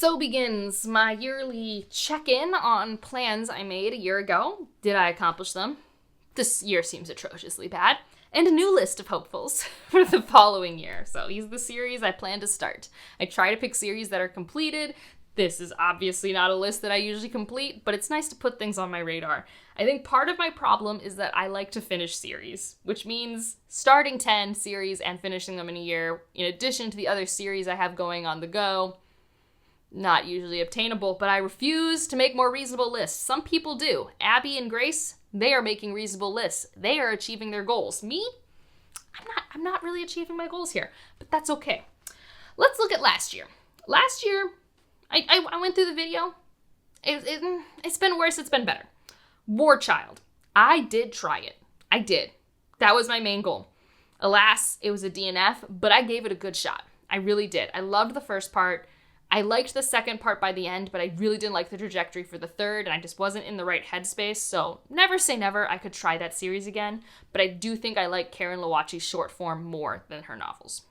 So begins my yearly check-in on plans I made a year ago. Did I accomplish them? This year seems atrociously bad. And a new list of hopefuls for the following year. So these are the series I plan to start. I try to pick series that are completed. This is obviously not a list that I usually complete, but it's nice to put things on my radar. I think part of my problem is that I like to finish series, which means starting 10 series and finishing them in a year, in addition to the other series I have going on the go. Not usually obtainable, but I refuse to make more reasonable lists. Some people do. Abby and Grace, they are making reasonable lists. They are achieving their goals. Me? I'm not really achieving my goals here, but that's okay. Let's look at last year. Last year, I went through the video. It's been worse, it's been better. War Child. I did try it. I did. That was my main goal. Alas, it was a DNF, but I gave it a good shot. I really did. I loved the first part. I liked the second part by the end, but I really didn't like the trajectory for the third, and I just wasn't in the right headspace, so never say never, I could try that series again, but I do think I like Karen Lawachi's short form more than her novels.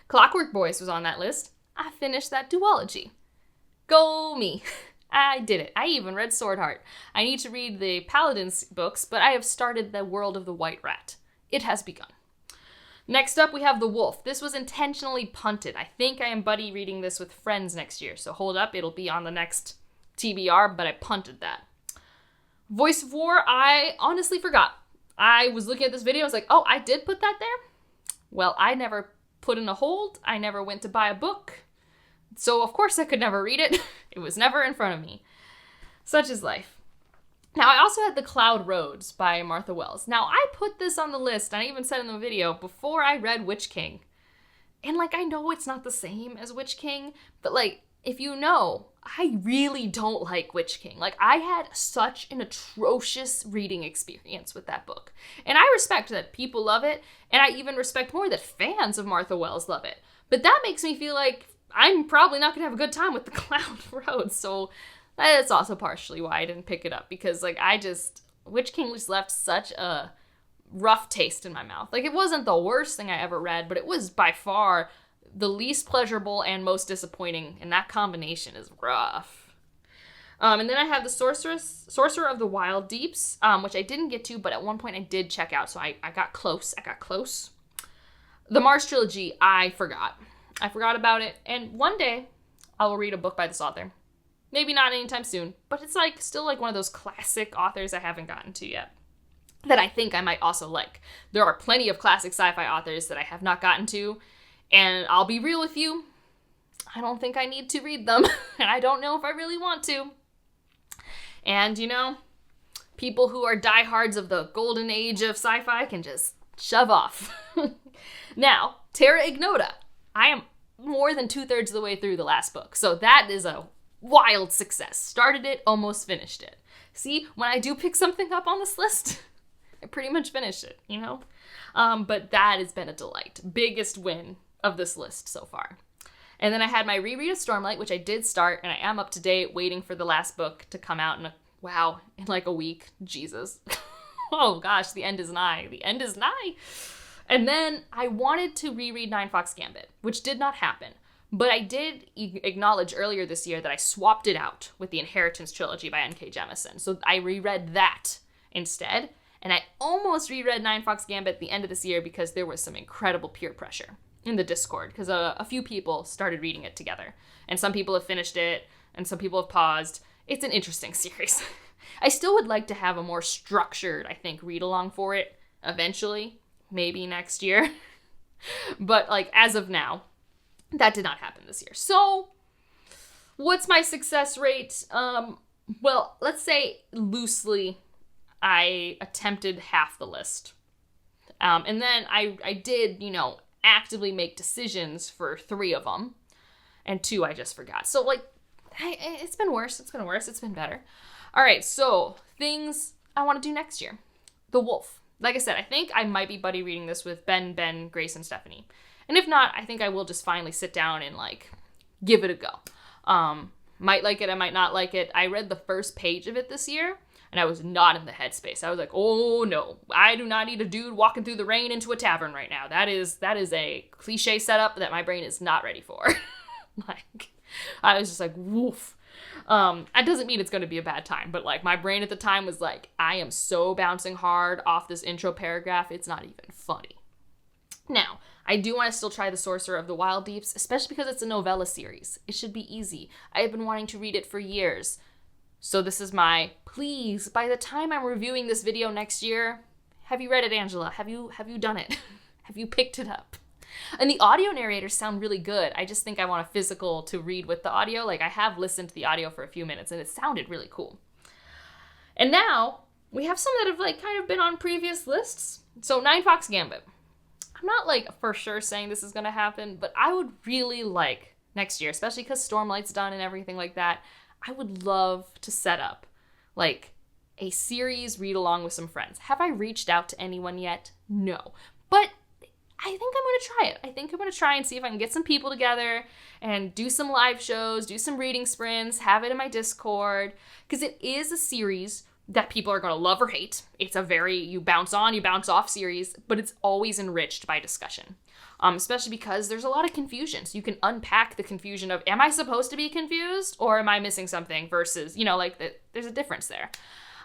Clockwork Boys was on that list. I finished that duology. Go me. I did it. I even read Swordheart. I need to read the Paladins books, but I have started The World of the White Rat. It has begun. Next up, we have The Wolf. This was intentionally punted. I think I am buddy reading this with friends next year, so hold up, it'll be on the next TBR, but I punted that. Voice of War, I honestly forgot. I was looking at this video, I was like, oh, I did put that there? Well, I never put in a hold. I never went to buy a book. So, of course, I could never read it. It was never in front of me. Such is life. Now, I also had The Cloud Roads by Martha Wells. Now, I put this on the list, and I even said in the video, before I read Witch King. And, I know it's not the same as Witch King, but, if you know, I really don't like Witch King. I had such an atrocious reading experience with that book. And I respect that people love it, and I even respect more that fans of Martha Wells love it. But that makes me feel like I'm probably not going to have a good time with The Cloud Roads, so that's also partially why I didn't pick it up, because, Witch King just left such a rough taste in my mouth. It wasn't the worst thing I ever read, but it was by far the least pleasurable and most disappointing, and that combination is rough. And then I have The Sorcerer of the Wild Deeps, which I didn't get to, but at one point I did check out, so I got close. The Mars Trilogy, I forgot. I forgot about it, and one day I will read a book by this author. Maybe not anytime soon, but it's still one of those classic authors I haven't gotten to yet that I think I might also like. There are plenty of classic sci-fi authors that I have not gotten to, and I'll be real with you, I don't think I need to read them, and I don't know if I really want to. And, people who are diehards of the golden age of sci-fi can just shove off. Now, Terra Ignota. I am more than 2/3 of the way through the last book, so that is a wild success. Started it, almost finished it. See, when I do pick something up on this list, I pretty much finish it, But that has been a delight. Biggest win of this list so far. And then I had my reread of Stormlight, which I did start, and I am up to date, waiting for the last book to come out in a week. Jesus. Oh gosh, the end is nigh. The end is nigh. And then I wanted to reread Nine Fox Gambit, which did not happen. But I did acknowledge earlier this year that I swapped it out with the Inheritance trilogy by N.K. Jemisin. So I reread that instead. And I almost reread Nine Fox Gambit at the end of this year because there was some incredible peer pressure in the Discord. Because a few people started reading it together. And some people have finished it, and some people have paused. It's an interesting series. I still would like to have a more structured, read-along for it eventually. Maybe next year. But, as of now, that did not happen this year. So, what's my success rate? Well, let's say loosely I attempted half the list. And then I did, actively make decisions for 3 of them. And 2 I just forgot. So, it's been worse. It's been better. All right, so things I want to do next year. The Wolf. Like I said, I think I might be buddy reading this with Ben, Grace, and Stephanie. And if not, I think I will just finally sit down and, give it a go. Might like it, I might not like it. I read the first page of it this year, and I was not in the headspace. I was like, oh no, I do not need a dude walking through the rain into a tavern right now. That is a cliche setup that my brain is not ready for. I was just like, woof. That doesn't mean it's going to be a bad time, but like my brain at the time was like, I am so bouncing hard off this intro paragraph, it's not even funny. Now, I do want to still try The Sorcerer of the Wild Deeps, especially because it's a novella series. It should be easy. I have been wanting to read it for years. So this is my, please, by the time I'm reviewing this video next year, have you read it, Angela? Have you done it? Have you picked it up? And the audio narrators sound really good. I just think I want a physical to read with the audio. Like, I have listened to the audio for a few minutes, and it sounded really cool. And now, we have some that have, like, kind of been on previous lists. So, Nine Fox Gambit. I'm not, like, for sure saying this is going to happen, but I would really like, next year, especially because Stormlight's done and everything like that, I would love to set up, like, a series read-along with some friends. Have I reached out to anyone yet? No. But I think I'm going to try it. I think I'm going to try and see if I can get some people together and do some live shows, do some reading sprints, have it in my Discord, because it is a series that people are going to love or hate. It's a very you bounce on, you bounce off series, but it's always enriched by discussion, especially because there's a lot of confusion. So you can unpack the confusion of, am I supposed to be confused or am I missing something versus, there's a difference there.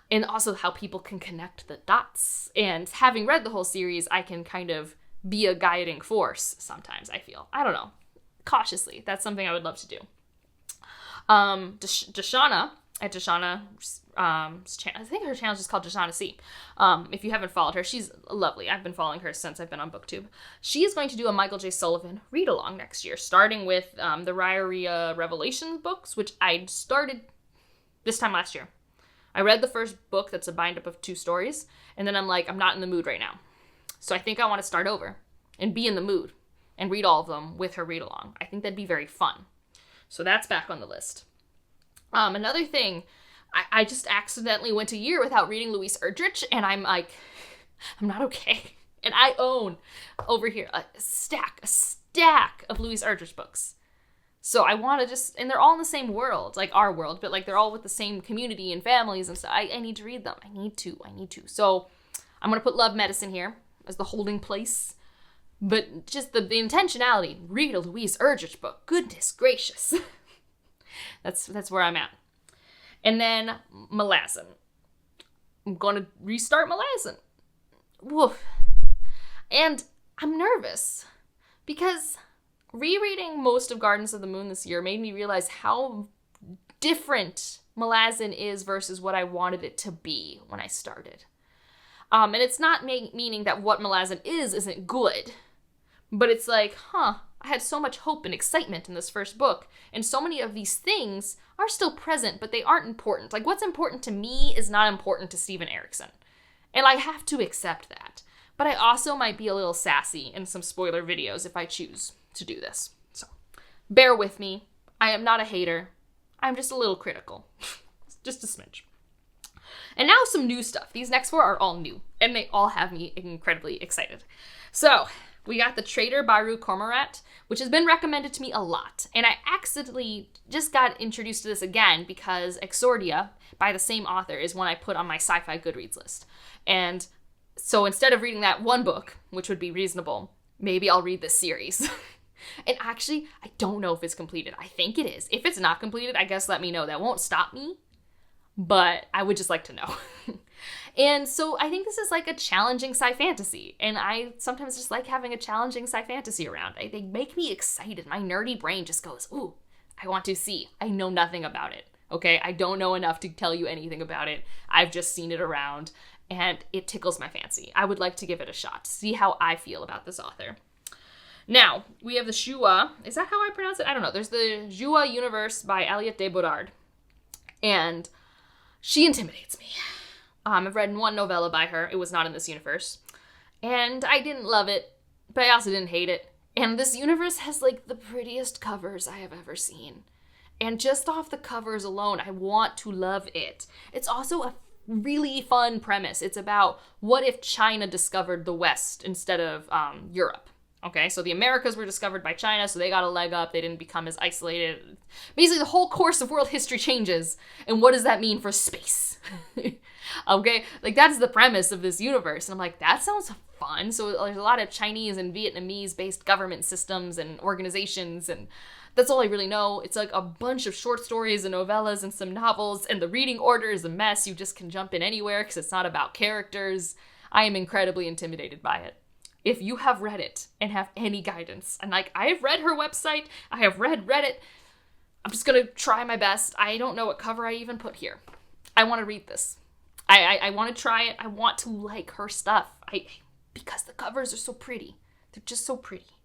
And also how people can connect the dots. And having read the whole series, I can kind of be a guiding force sometimes, I feel. I don't know. Cautiously. That's something I would love to do. Deshauna, at Deshauna, I think her channel is just called Deshauna C. If you haven't followed her, she's lovely. I've been following her since I've been on BookTube. She is going to do a Michael J. Sullivan read-along next year, starting with the Raya Revelations books, which I started this time last year. I read the first book that's a bind-up of 2 stories, and then I'm like, I'm not in the mood right now. So I think I want to start over and be in the mood and read all of them with her read-along. I think that'd be very fun. So that's back on the list. Another thing, I just accidentally went a year without reading Louise Erdrich, and I'm like, I'm not okay. And I own, over here, a stack of Louise Erdrich books. So I want to just, and they're all in the same world, like our world, but like they're all with the same community and families and stuff. I need to read them. I need to. So I'm going to put Love Medicine here as the holding place. But just the intentionality, read a Louise Erdrich book. Goodness gracious. That's where I'm at. And then Malazan. I'm going to restart Malazan. Woof. And I'm nervous because rereading most of Gardens of the Moon this year made me realize how different Malazan is versus what I wanted it to be when I started. And it's not meaning that what Malazan isn't good, but it's like, I had so much hope and excitement in this first book, and so many of these things are still present, but they aren't important. Like, what's important to me is not important to Steven Erikson, and I have to accept that. But I also might be a little sassy in some spoiler videos if I choose to do this. So, bear with me. I am not a hater. I'm just a little critical. Just a smidge. And now some new stuff. These next 4 are all new, and they all have me incredibly excited. So, we got the Trader Baru Cormorant, which has been recommended to me a lot. And I accidentally just got introduced to this again because Exordia, by the same author, is one I put on my sci-fi Goodreads list. And so instead of reading that one book, which would be reasonable, maybe I'll read this series. And actually, I don't know if it's completed. I think it is. If it's not completed, I guess let me know. That won't stop me, but I would just like to know. And so I think this is like a challenging sci-fantasy, and I sometimes just like having a challenging sci-fantasy around. They make me excited. My nerdy brain just goes, ooh, I want to see. I know nothing about it, okay? I don't know enough to tell you anything about it. I've just seen it around, and it tickles my fancy. I would like to give it a shot, see how I feel about this author. Now, we have the Jua. Is that how I pronounce it? I don't know. There's the Jua universe by Aliette de Bodard, and she intimidates me. I've read one novella by her. It was not in this universe. And I didn't love it, but I also didn't hate it. And this universe has, like, the prettiest covers I have ever seen. And just off the covers alone, I want to love it. It's also a really fun premise. It's about what if China discovered the West instead of Europe. Okay, so the Americas were discovered by China, so they got a leg up. They didn't become as isolated. Basically, the whole course of world history changes. And what does that mean for space? Okay, like that's the premise of this universe. And I'm like, that sounds fun. So there's a lot of Chinese and Vietnamese based government systems and organizations, and That's all I really know. It's like a bunch of short stories and novellas and some novels, and the reading order is a mess. You just can jump in anywhere because it's not about characters. I am incredibly intimidated by it. If you have read it and have any guidance, and like, I have read her website, I have read Reddit, I'm just gonna try my best. I don't know what cover I even put here. I want to read this. I want to try it. I want to like her stuff. Because the covers are so pretty. They're just so pretty.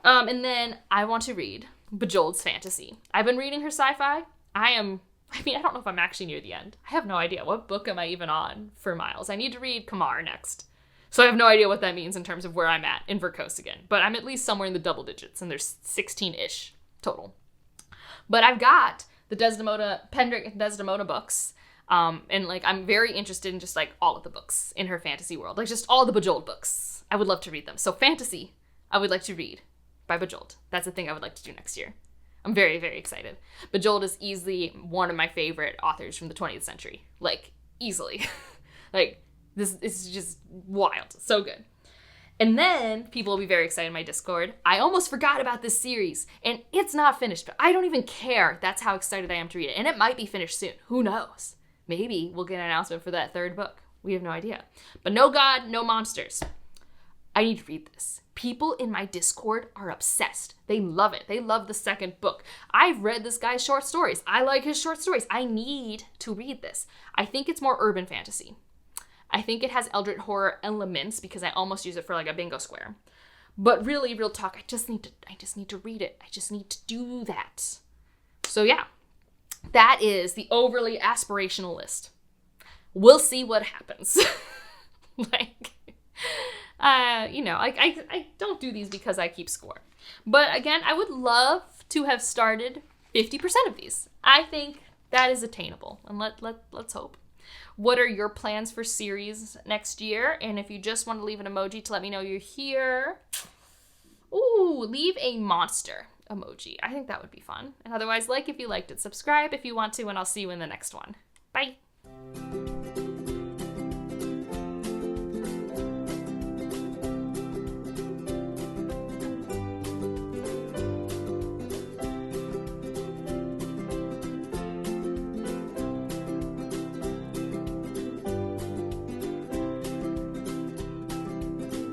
And then I want to read Bejoled's Fantasy. I've been reading her sci-fi. I don't know if I'm actually near the end. I have no idea. What book am I even on for Miles? I need to read Kamar next. So I have no idea what that means in terms of where I'm at in Verkos again. But I'm at least somewhere in the double digits, and there's 16-ish total. But I've got the Pendrick and Desdemona books. And like, I'm very interested in just like all of the books in her fantasy world. Like just all the Bejoled books. I would love to read them. So fantasy, I would like to read by Bejoled. That's the thing I would like to do next year. I'm very, very excited. Bejoled is easily one of my favorite authors from the 20th century. Like, easily. Like, this is just wild. So good. And then people will be very excited in my Discord. I almost forgot about this series, and it's not finished, but I don't even care. That's how excited I am to read it. And it might be finished soon. Who knows? Maybe we'll get an announcement for that third book. We have no idea. But no God, no monsters. I need to read this. People in my Discord are obsessed. They love it. They love the second book. I've read this guy's short stories. I like his short stories. I need to read this. I think it's more urban fantasy. I think it has Eldritch horror elements because I almost use it for like a bingo square. But really, real talk, I just need to read it. I just need to do that. So yeah. That is the overly aspirational list. We'll see what happens. I don't do these because I keep score. But again, I would love to have started 50% of these. I think that is attainable. And let's hope. What are your plans for series next year? And if you just want to leave an emoji to let me know you're here. Ooh, leave a monster emoji. I think that would be fun. And otherwise, like if you liked it, subscribe if you want to, and I'll see you in the next one. Bye.